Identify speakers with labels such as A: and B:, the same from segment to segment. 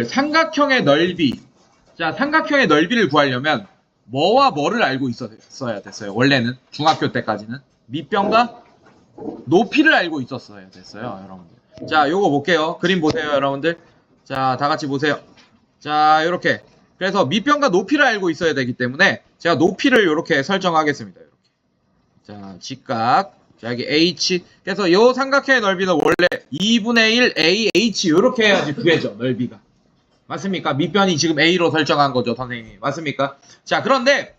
A: 삼각형의 넓이. 자, 삼각형의 넓이를 구하려면 뭐와 뭐를 알고 있어야 됐어요. 원래는 중학교 때까지는 밑변과 높이를 알고 있었어야 됐어요, 여러분들. 자, 요거 볼게요. 그림 보세요, 여러분들. 자, 다 같이 보세요. 자, 요렇게. 그래서 밑변과 높이를 알고 있어야 되기 때문에 제가 높이를 요렇게 설정하겠습니다. 요렇게. 자, 직각. 자, 여기 H. 그래서 요 삼각형의 넓이는 원래 2분의 1 AH 요렇게 해야지 구해져, 넓이가. 맞습니까? 밑변이 지금 A로 설정한 거죠, 선생님이. 맞습니까? 자, 그런데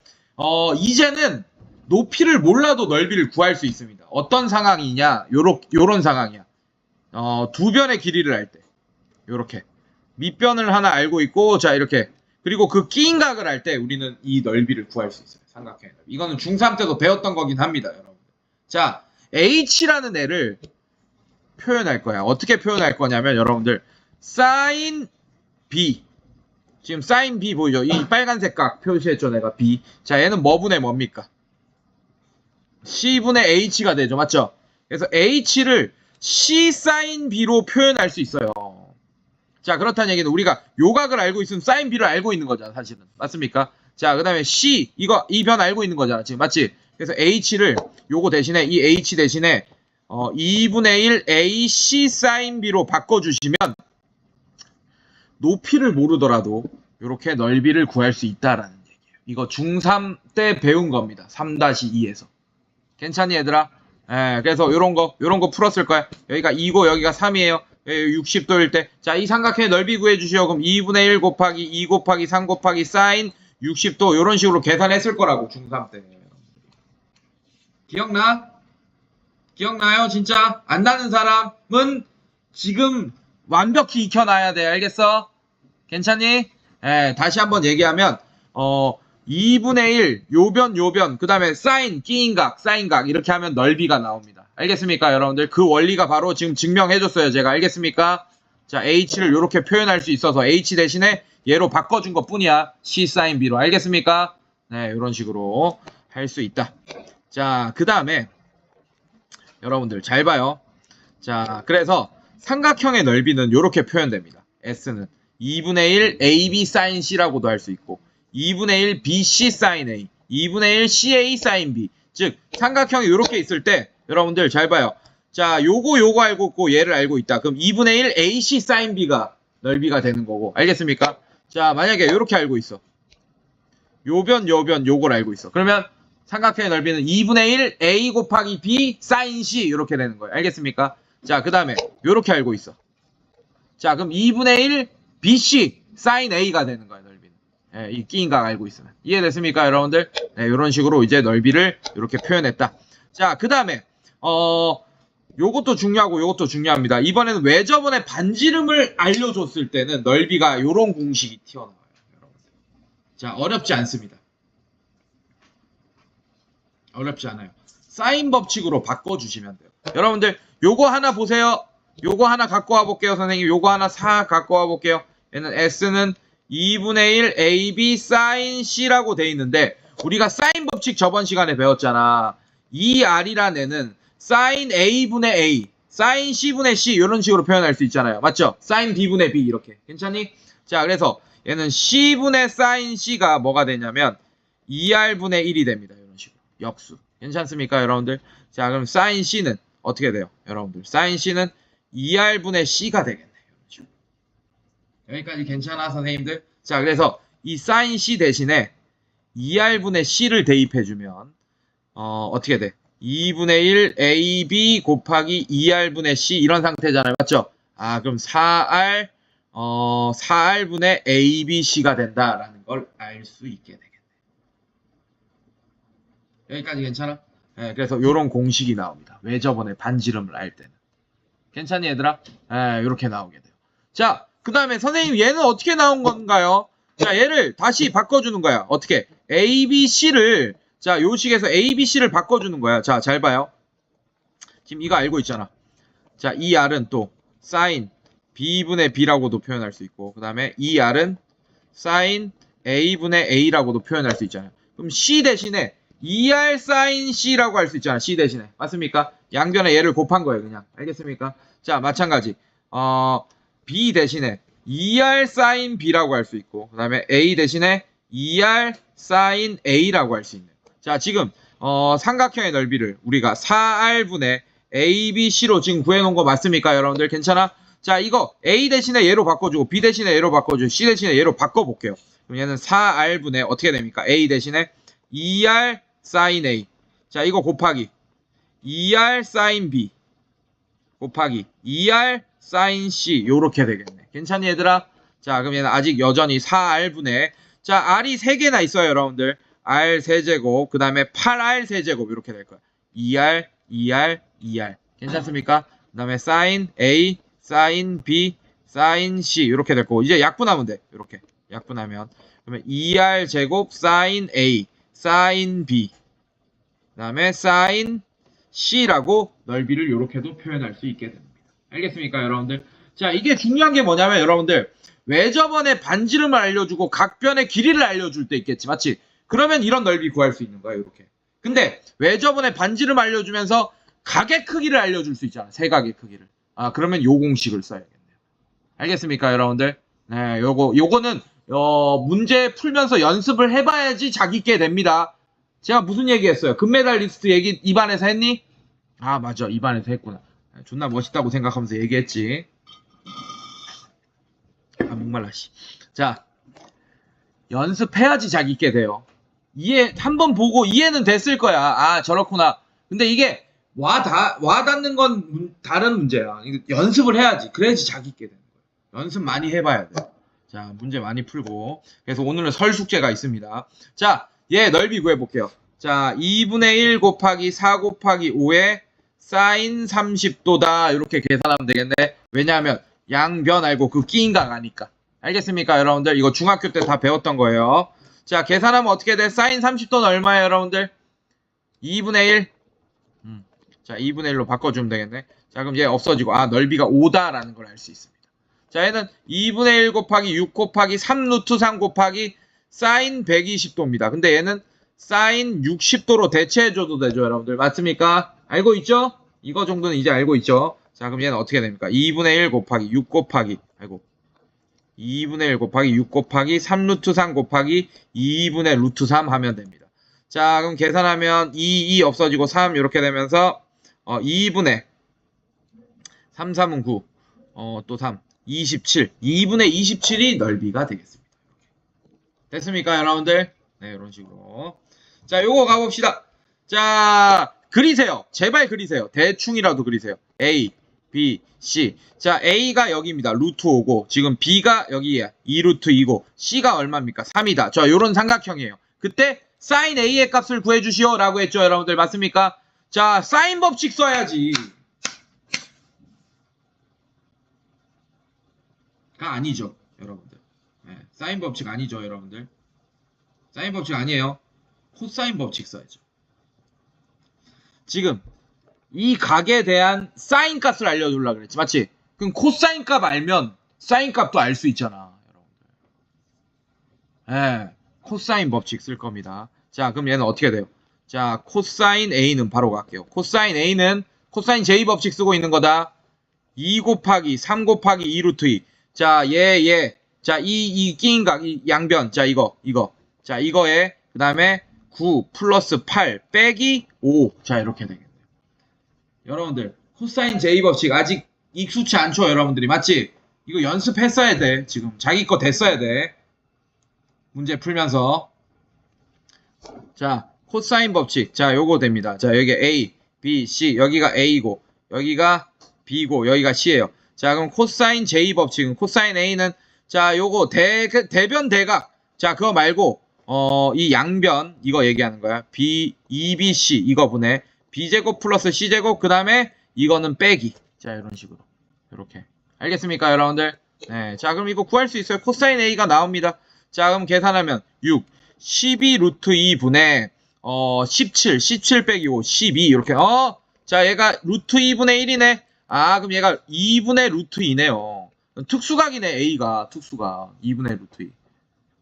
A: 이제는 높이를 몰라도 넓이를 구할 수 있습니다. 어떤 상황이냐? 요런 상황이야. 두 변의 길이를 할 때. 요렇게. 밑변을 하나 알고 있고, 자, 이렇게. 그리고 그 끼인 각을 할 때 우리는 이 넓이를 구할 수 있어요. 삼각형의 넓이. 이거는 중3 때도 배웠던 거긴 합니다, 여러분. 자, H라는 애를 표현할 거야. 어떻게 표현할 거냐면, 여러분들, sin B. 지금 sin B 보이죠? 이 빨간색 각 표시했죠, 내가 B. 자, 얘는 뭐분의 뭡니까? C분의 H가 되죠, 맞죠? 그래서 H를 C sin B로 표현할 수 있어요. 자, 그렇다는 얘기는 우리가 요 각을 알고 있으면 sin B를 알고 있는 거잖아, 사실은. 맞습니까? 자, 그 다음에 C, 이 변 알고 있는 거잖아, 지금. 맞지? 그래서 H를, 요거 대신에, 이 H 대신에, 2분의 1 AC sin B로 바꿔주시면, 높이를 모르더라도 이렇게 넓이를 구할 수 있다라는 얘기예요. 이거 중3 때 배운 겁니다. 3-2에서. 괜찮니 얘들아? 예, 그래서 요런 거 풀었을 거야. 여기가 2고 여기가 3이에요. 60도일 때. 자, 이 삼각형의 넓이 구해주시오. 그럼 2분의 1 곱하기 2 곱하기 3 곱하기 사인 60도 요런 식으로 계산했을 거라고 중3 때. 기억나? 기억나요? 진짜? 안 나는 사람은 지금 완벽히 익혀놔야 돼. 알겠어? 괜찮니? 예, 다시 한번 얘기하면 2분의 1 요변 그 다음에 사인 끼인각 사인각 이렇게 하면 넓이가 나옵니다. 알겠습니까 여러분들? 그 원리가 바로 지금 증명해줬어요 제가. 알겠습니까? 자, H를 이렇게 표현할 수 있어서 H 대신에 얘로 바꿔준 것 뿐이야. C 사인 B로. 알겠습니까? 네, 이런 식으로 할 수 있다. 자, 그 다음에 여러분들 잘 봐요. 자, 그래서 삼각형의 넓이는 이렇게 표현됩니다. S는 2분의 1 AB sin C라고도 할 수 있고 2분의 1 BC sin A 2분의 1 CA sin B. 즉 삼각형이 이렇게 있을 때 여러분들 잘 봐요. 자, 요거 알고 있고 얘를 알고 있다. 그럼 2분의 1 AC sin B가 넓이가 되는 거고. 알겠습니까? 자, 만약에 이렇게 알고 있어. 요변 요걸 알고 있어. 그러면 삼각형의 넓이는 2분의 1 A 곱하기 B sin C 이렇게 되는 거예요. 알겠습니까? 자, 그 다음에 요렇게 알고 있어. 자, 그럼 2분의 1 BC sin A가 되는 거야, 넓이는. 예, 이 끼인각 알고 있으면. 이해됐습니까, 여러분들? 네, 이런 식으로 이제 넓이를 이렇게 표현했다. 자, 그 다음에 요것도 중요하고 요것도 중요합니다. 이번에는 왜 저번에 반지름을 알려줬을 때는 넓이가 요런 공식이 튀어나와요, 여러분들. 자, 어렵지 않습니다. 어렵지 않아요. 사인 법칙으로 바꿔주시면 돼요. 여러분들 요거 하나 보세요. 요거 하나 갖고 와볼게요. 선생님 요거 하나 갖고 와볼게요. 얘는 S는 2분의 1 AB sin C라고 돼 있는데 우리가 사인 법칙 저번 시간에 배웠잖아. 이 R이란 애는 sin A분의 A sin C분의 C 이런 식으로 표현할 수 있잖아요. 맞죠? sin B분의 B 이렇게. 괜찮니? 자, 그래서 얘는 C분의 sin C가 뭐가 되냐면 2R분의 1이 됩니다. 이런 식으로. 역수. 괜찮습니까, 여러분들? 자, 그럼 sin C는 어떻게 돼요? 여러분들. sin C는 2R분의 C가 되겠네요. 여기까지 괜찮아, 선생님들? 자, 그래서 이 sin C 대신에 2R분의 C를 대입해주면 어떻게 돼? 2분의 1 AB 곱하기 2R분의 C 이런 상태잖아요. 맞죠? 아, 그럼 4R분의 ABC가 된다라는 걸 알 수 있게 되겠네. 여기까지 괜찮아? 네, 그래서 이런 공식이 나옵니다. 왜 저번에 반지름을 알 때는. 괜찮니, 얘들아? 네, 이렇게 나오게 돼요. 자, 그 다음에 선생님 얘는 어떻게 나온 건가요? 자, 얘를 다시 바꿔주는 거야. 어떻게? ABC를 자, 요 식에서 ABC를 바꿔주는 거야. 자, 잘 봐요. 지금 이거 알고 있잖아. 자, 이 R은 또 sin B분의 B라고도 표현할 수 있고 그 다음에 이 R은 sin A분의 A라고도 표현할 수 있잖아요. 그럼 C 대신에 2R sin C라고 할 수 있잖아. C 대신에. 맞습니까? 양변에 얘를 곱한 거예요. 그냥. 알겠습니까? 자, 마찬가지. B 대신에 2R 사인 B라고 할 수 있고, 그 다음에 A 대신에 2R 사인 A라고 할 수 있는. 자, 지금 삼각형의 넓이를 우리가 4R분의 ABC로 지금 구해놓은 거 맞습니까? 여러분들 괜찮아? 자, 이거 A 대신에 얘로 바꿔주고 B 대신에 얘로 바꿔주고 C 대신에 얘로 바꿔볼게요. 그럼 얘는 4R분의 어떻게 됩니까? A 대신에 2R 사인 A. 자, 이거 곱하기 2R 사인 B 곱하기 2R 사인 C 요렇게 되겠네. 괜찮니 얘들아? 자, 그럼 얘는 아직 여전히 4R분의, 자, R이 3개나 있어요 여러분들. R 세제곱 그 다음에 8R 세제곱 이렇게 될 거야. 2R 2R 2R 괜찮습니까? 그 다음에 사인 A 사인 B 사인 C 이렇게 될 거고, 이제 약분하면 돼. 이렇게 약분하면 그러면 2R 제곱 사인 A 사인 B 그 다음에 사인 C라고 넓이를 이렇게도 표현할 수 있게 됩니다. 알겠습니까 여러분들? 자, 이게 중요한 게 뭐냐면 여러분들, 왜 저번에 반지름을 알려주고 각변의 길이를 알려줄 때 있겠지, 맞지? 그러면 이런 넓이 구할 수 있는 거야 이렇게. 근데 왜 저번에 반지름 알려주면서 각의 크기를 알려줄 수 있잖아, 세각의 크기를. 아, 그러면 요 공식을 써야겠네요. 알겠습니까 여러분들? 네, 요거는 문제 풀면서 연습을 해봐야지 자기 있게 됩니다. 제가 무슨 얘기했어요? 금메달리스트 얘기 입안에서 했니? 아, 맞아, 입안에서 했구나. 존나 멋있다고 생각하면서 얘기했지. 아, 목말라 씨. 자, 연습해야지 자기 있게 돼요. 이해 한번 보고 이해는 됐을 거야. 아, 저렇구나. 근데 이게 와닿는 건 다른 문제야. 연습을 해야지. 그래야지 자기 있게 되는 거야. 연습 많이 해봐야 돼. 자, 문제 많이 풀고. 그래서 오늘은 설 숙제가 있습니다. 자, 얘 넓이 구해볼게요. 자, 2분의 1 곱하기 4 곱하기 5에 사인 30도다. 이렇게 계산하면 되겠네. 왜냐하면 양변 알고 그 끼인각 아니까. 알겠습니까 여러분들? 이거 중학교 때 다 배웠던 거예요. 자, 계산하면 어떻게 돼? 사인 30도는 얼마예요 여러분들? 2분의 1. 자, 2분의 1로 바꿔주면 되겠네. 자, 그럼 얘 없어지고, 아, 넓이가 5다라는 걸 알 수 있습니다. 자, 얘는 2분의 1 곱하기 6 곱하기 3 루트 3 곱하기 사인 120도입니다. 근데 얘는 사인 60도로 대체해줘도 되죠 여러분들. 맞습니까? 알고 있죠? 이거 정도는 이제 알고 있죠? 자, 그럼 얘는 어떻게 됩니까? 2분의 1 곱하기 6 곱하기 2분의 1 곱하기 6 곱하기 3 루트 3 곱하기 2분의 루트 3 하면 됩니다. 자, 그럼 계산하면 2 없어지고 3 이렇게 되면서 2분의 3, 3은 9 또 3 27 2분의 27이 넓이가 되겠습니다. 됐습니까 여러분들? 네, 이런 식으로. 자, 요거 가봅시다. 자, 그리세요. 제발 그리세요. 대충이라도 그리세요. A, B, C. 자, A가 여기입니다. 루트 5고, 지금 B가 여기에 2루트 2고, C가 얼마입니까? 3이다. 저 요런 삼각형이에요. 그때 사인 A의 값을 구해주시오 라고 했죠 여러분들. 맞습니까? 자, 사인 법칙 써야지. 가 아니죠 여러분들. 네, 사인 법칙 아니죠 여러분들. 사인 법칙 아니에요. 코사인 법칙 써야죠. 지금 이 각에 대한 사인 값을 알려주려고 그랬지, 맞지? 그럼 코사인 값 알면 사인 값도 알 수 있잖아 여러분들. 네, 코사인 법칙 쓸 겁니다. 자, 그럼 얘는 어떻게 돼요? 자, 코사인 A는 바로 갈게요. 코사인 A는 코사인 J 법칙 쓰고 있는 거다. 2 곱하기 3 곱하기 2 루트 2. 자, 자, 이 끼인각, 이 양변. 자, 이거. 자, 이거에, 그 다음에 9 플러스 8 빼기 5. 자, 이렇게 되겠네요. 여러분들, 코사인 J 법칙 아직 익숙치 않죠, 여러분들이. 맞지? 이거 연습했어야 돼, 지금. 자기 거 됐어야 돼. 문제 풀면서. 자, 코사인 법칙. 자, 요거 됩니다. 자, 여기 A, B, C. 여기가 A고, 여기가 B고, 여기가 C예요. 자, 그럼 코사인 J 법칙은 코사인 A는, 자, 요거 대변 대각. 자, 그거 말고 이 양변 이거 얘기하는 거야. B 2BC 이거 분해 B제곱 플러스 C제곱, 그 다음에 이거는 빼기. 자, 이런 식으로. 이렇게. 알겠습니까 여러분들? 네. 자, 그럼 이거 구할 수 있어요. 코사인 A가 나옵니다. 자, 그럼 계산하면 6 12 루트 2분의 17 빼기 5 12 이렇게. 자, 얘가 루트 2분의 1이네. 아, 그럼 얘가 2분의 루트 2네요. 특수각이네, A가. 특수각. 2분의 루트 2.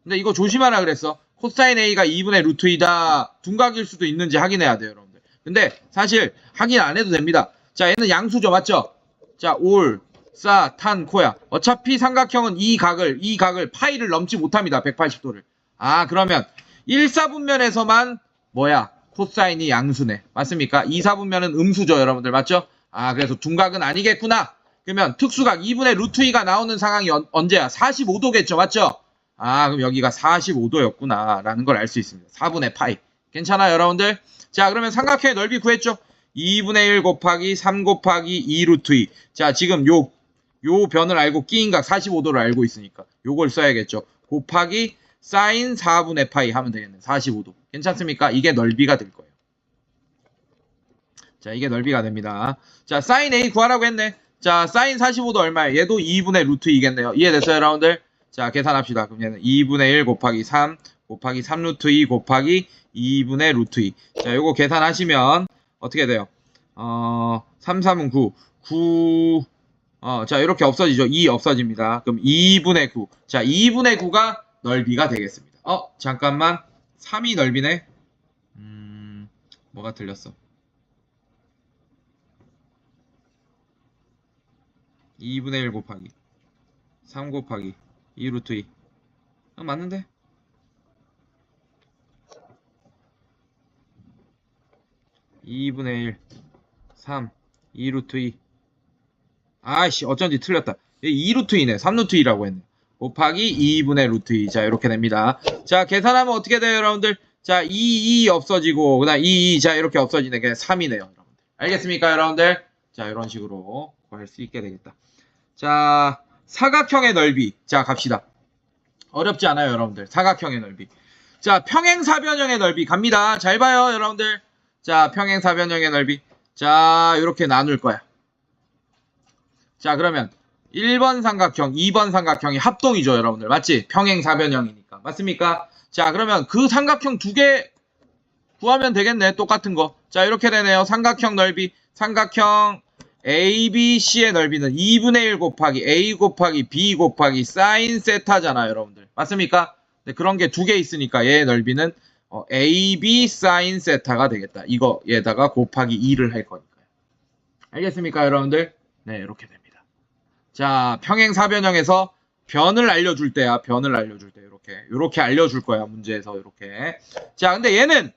A: 근데 이거 조심하라 그랬어. 코사인 A가 2분의 루트 2다. 둔각일 수도 있는지 확인해야 돼요, 여러분들. 근데 사실 확인 안 해도 됩니다. 자, 얘는 양수죠, 맞죠? 자, 올 싸, 탄, 코야. 어차피 삼각형은 이 각을 파이를 넘지 못합니다. 180도를. 아, 그러면 1사분면에서만 뭐야? 코사인이 양수네. 맞습니까? 2사분면은 음수죠, 여러분들. 맞죠? 아, 그래서 둔각은 아니겠구나. 그러면 특수각 2분의 루트 2가 나오는 상황이 언제야? 45도겠죠. 맞죠? 아, 그럼 여기가 45도였구나. 라는 걸 알 수 있습니다. 4분의 파이. 괜찮아요, 여러분들? 자, 그러면 삼각형의 넓이 구했죠? 2분의 1 곱하기 3 곱하기 2 루트 2. 자, 지금 요 변을 알고 끼인각 45도를 알고 있으니까 요걸 써야겠죠. 곱하기 사인 4분의 파이 하면 되겠네. 45도. 괜찮습니까? 이게 넓이가 될 거예요. 자, 이게 넓이가 됩니다. 자, 사인 A 구하라고 했네. 자, 사인 45도 얼마예요? 얘도 2분의 루트 2겠네요. 이해됐어요, 여러분들? 자, 계산합시다. 그럼 얘는 2분의 1 곱하기 3 곱하기 3 루트 2 곱하기 2분의 루트 2. 자, 요거 계산하시면 어떻게 돼요? 3, 3은 9. 9, 자, 이렇게 없어지죠. 2 없어집니다. 그럼 2분의 9. 자, 2분의 9가 넓이가 되겠습니다. 잠깐만. 3이 넓이네. 뭐가 틀렸어? 2분의 1 곱하기 3 곱하기 2 루트 2. 맞는데? (2분의 1) 3 2 루트 2. 아이씨, 어쩐지 틀렸다. 2 루트 2네. 3 루트 2라고 했네. 곱하기 2분의 루트 2. 자, 이렇게 됩니다. 자, 계산하면 어떻게 돼요, 여러분들? 자, 2 없어지고, 그 다음 2, 자, 이렇게 없어지네. 그냥 3이네요, 여러분들. 알겠습니까, 여러분들? 자, 이런 식으로 구할 수 있게 되겠다. 자, 사각형의 넓이. 자, 갑시다. 어렵지 않아요, 여러분들. 사각형의 넓이. 자, 평행사변형의 넓이 갑니다. 잘 봐요, 여러분들. 자, 평행사변형의 넓이. 자, 이렇게 나눌 거야. 자, 그러면 1번 삼각형, 2번 삼각형이 합동이죠, 여러분들. 맞지? 평행사변형이니까. 맞습니까? 자, 그러면 그 삼각형 두 개 구하면 되겠네. 똑같은 거. 자, 이렇게 되네요. 삼각형 넓이. 삼각형 ABC의 넓이는 2분의 1 곱하기 A 곱하기 B 곱하기 사인 세타잖아요, 여러분들. 맞습니까? 네, 그런 게 두 개 있으니까 얘의 넓이는 AB 사인 세타가 되겠다. 이거 얘다가 곱하기 2를 할 거니까요. 알겠습니까, 여러분들? 네, 이렇게 됩니다. 자, 평행사변형에서 변을 알려줄 때야. 변을 알려줄 때 이렇게 알려줄 거야. 문제에서 이렇게. 자, 근데 얘는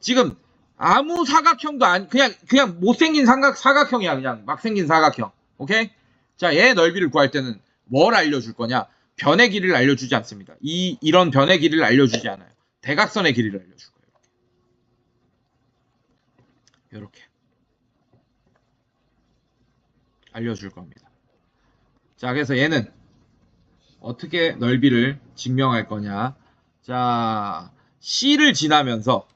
A: 지금 아무 사각형도 아니, 그냥 못생긴 사각형이야. 그냥 막 생긴 사각형. 오케이? 자, 얘의 넓이를 구할 때는 뭘 알려줄 거냐? 변의 길이를 알려주지 않습니다. 이런 변의 길이를 알려주지 않아요. 대각선의 길이를 알려줄 거예요. 이렇게 알려줄 겁니다. 자, 그래서 얘는 어떻게 넓이를 증명할 거냐? 자, C를 지나면서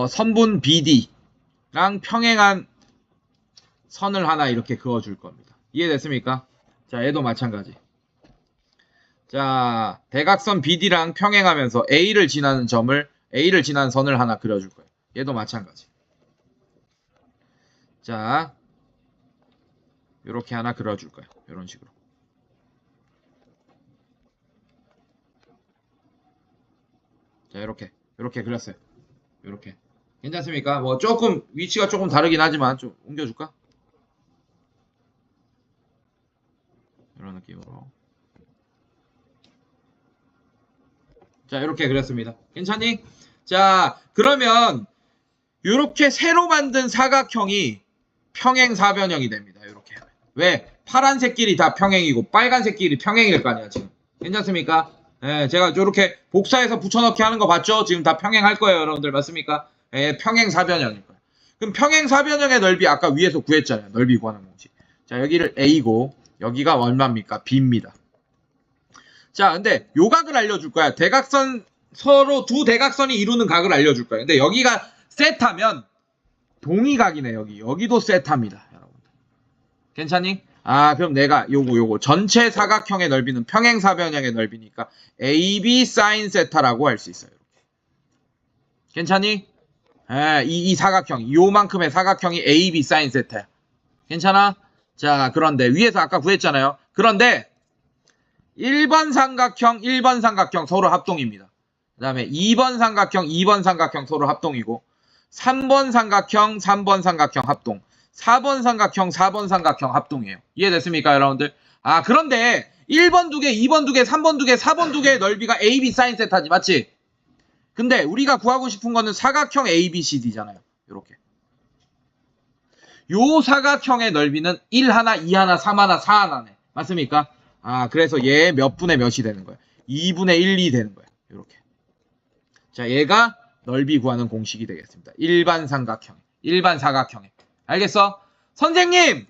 A: 선분 BD랑 평행한 선을 하나 이렇게 그어줄 겁니다. 이해됐습니까? 자, 얘도 마찬가지. 자, 대각선 BD랑 평행하면서 A를 지나는 선을 하나 그려줄 거예요. 얘도 마찬가지. 자, 이렇게 하나 그려줄 거예요. 이런 식으로. 자, 이렇게 그렸어요. 이렇게. 괜찮습니까? 뭐 조금 위치가 조금 다르긴 하지만 좀 옮겨줄까? 이런 느낌으로. 자, 이렇게 그렸습니다. 괜찮니? 자, 그러면 이렇게 새로 만든 사각형이 평행사변형이 됩니다. 이렇게. 왜? 파란색 길이 다 평행이고 빨간색 길이 평행일 거 아니야, 지금. 괜찮습니까? 예, 제가 이렇게 복사해서 붙여넣기 하는 거 봤죠? 지금 다 평행할 거예요, 여러분들. 맞습니까? 예, 평행사변형일 거예요. 그럼 평행사변형의 넓이 아까 위에서 구했잖아요. 넓이 구하는 공식. 자, 여기를 A고 여기가 얼마입니까? B입니다. 자, 근데 요 각을 알려줄 거야. 대각선, 서로 두 대각선이 이루는 각을 알려줄 거야. 근데 여기가 세타면 동의각이네, 여기. 여기도 세타입니다, 여러분. 괜찮니? 아, 그럼 내가 요거 전체 사각형의 넓이는 평행사변형의 넓이니까 AB 사인 세타라고 할 수 있어요. 이렇게. 괜찮니? 예, 이 사각형, 요만큼의 사각형이 AB 사인 세타야. 괜찮아? 자, 그런데 위에서 아까 구했잖아요. 그런데 1번 삼각형 서로 합동입니다. 그 다음에 2번 삼각형 서로 합동이고 3번 삼각형 합동, 4번 삼각형, 4번 삼각형 합동이에요. 이해됐습니까, 여러분들? 아, 그런데 1번 두 개, 2번 두 개, 3번 두 개, 4번 두 개의 넓이가 AB 사인 세타지, 맞지? 근데 우리가 구하고 싶은 거는 사각형 ABCD잖아요. 요렇게. 요 사각형의 넓이는 1 하나, 2 하나, 3 하나, 4 하나네. 맞습니까? 아, 그래서 얘 몇 분의 몇이 되는 거야? 2분의 1, 2 되는 거야. 요렇게. 자, 얘가 넓이 구하는 공식이 되겠습니다. 일반 삼각형, 일반 사각형에. 알겠어? 선생님!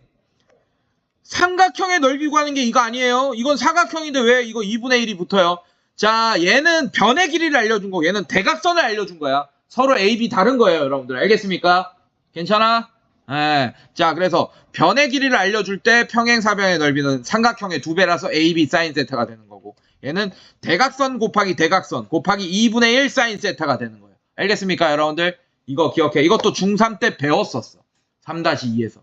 A: 삼각형의 넓이 구하는 게 이거 아니에요? 이건 사각형인데 왜 이거 2분의 1이 붙어요? 자, 얘는 변의 길이를 알려준 거고 얘는 대각선을 알려준 거야. 서로 A, B 다른 거예요, 여러분들. 알겠습니까? 괜찮아? 예. 자, 그래서 변의 길이를 알려줄 때 평행사변의 넓이는 삼각형의 2배라서 AB 사인 세타가 되는 거고 얘는 대각선 곱하기 대각선 곱하기 2분의 1 사인 세타가 되는 거예요. 알겠습니까, 여러분들? 이거 기억해. 이것도 중3 때 배웠었어. 3-2에서.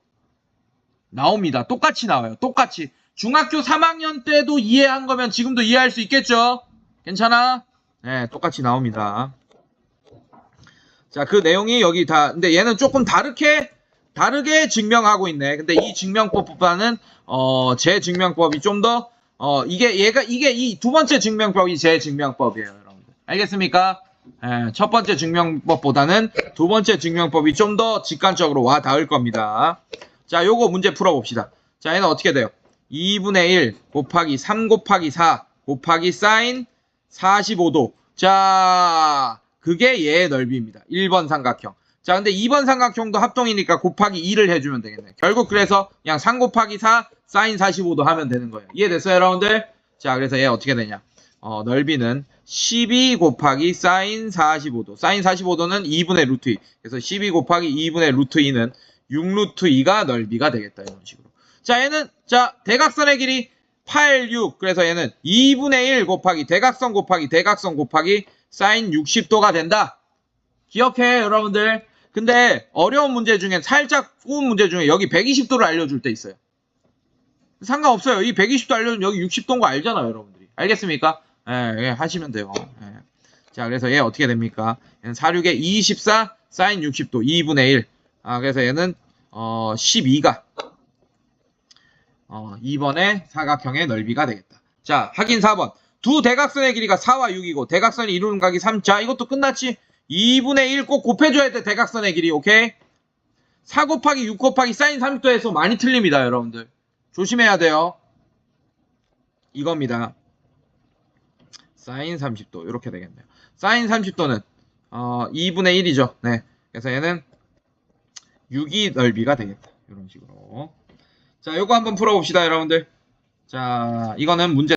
A: 나옵니다. 똑같이 나와요. 똑같이. 중학교 3학년 때도 이해한 거면 지금도 이해할 수 있겠죠? 괜찮아? 네, 똑같이 나옵니다. 자, 그 내용이 여기 다, 근데 얘는 조금 다르게 증명하고 있네. 근데 이 증명법보다는, 제 증명법이 좀 더, 이게 이 두 번째 증명법이 제 증명법이에요, 여러분들. 알겠습니까? 첫 번째 증명법보다는 두 번째 증명법이 좀 더 직관적으로 와 닿을 겁니다. 자, 요거 문제 풀어봅시다. 자, 얘는 어떻게 돼요? 2분의 1 곱하기 3 곱하기 4 곱하기 사인 45도. 자, 그게 얘의 넓이입니다. 1번 삼각형. 자, 근데 2번 삼각형도 합동이니까 곱하기 2를 해주면 되겠네. 결국 그래서 그냥 3 곱하기 4 사인 45도 하면 되는 거예요. 이해됐어요, 여러분들? 자, 그래서 얘 어떻게 되냐? 넓이는 12 곱하기 사인 45도. 사인 45도는 2분의 루트 2. 그래서 12 곱하기 2분의 루트 2는 6루트 2가 넓이가 되겠다. 이런 식으로. 자, 얘는, 자, 대각선의 길이 8, 6. 그래서 얘는 2분의 1 곱하기 대각선 곱하기 사인 60도가 된다. 기억해, 여러분들. 근데 어려운 문제 중에 살짝 꼬운 문제 중에 여기 120도를 알려줄 때 있어요. 상관없어요. 이 120도 알려주면 여기 60도인 거 알잖아요, 여러분들이. 알겠습니까? 예, 하시면 돼요. 예. 자, 그래서 얘 어떻게 됩니까? 얘는 4, 6에 24 사인 60도 2분의 1. 아, 그래서 얘는 12가 2번의 사각형의 넓이가 되겠다. 자, 확인 4번. 두 대각선의 길이가 4와 6이고 대각선이 이루는 각이 3. 자, 이것도 끝났지? 2분의 1 꼭 곱해줘야 돼, 대각선의 길이. 오케이? 4 곱하기 6 곱하기 사인 30도에서 많이 틀립니다, 여러분들. 조심해야 돼요. 이겁니다. 사인 30도. 이렇게 되겠네요. 사인 30도는 2분의 1이죠. 네. 그래서 얘는 6이 넓이가 되겠다. 이런 식으로. 자, 요거 한번 풀어봅시다, 여러분들. 자, 이거는 문제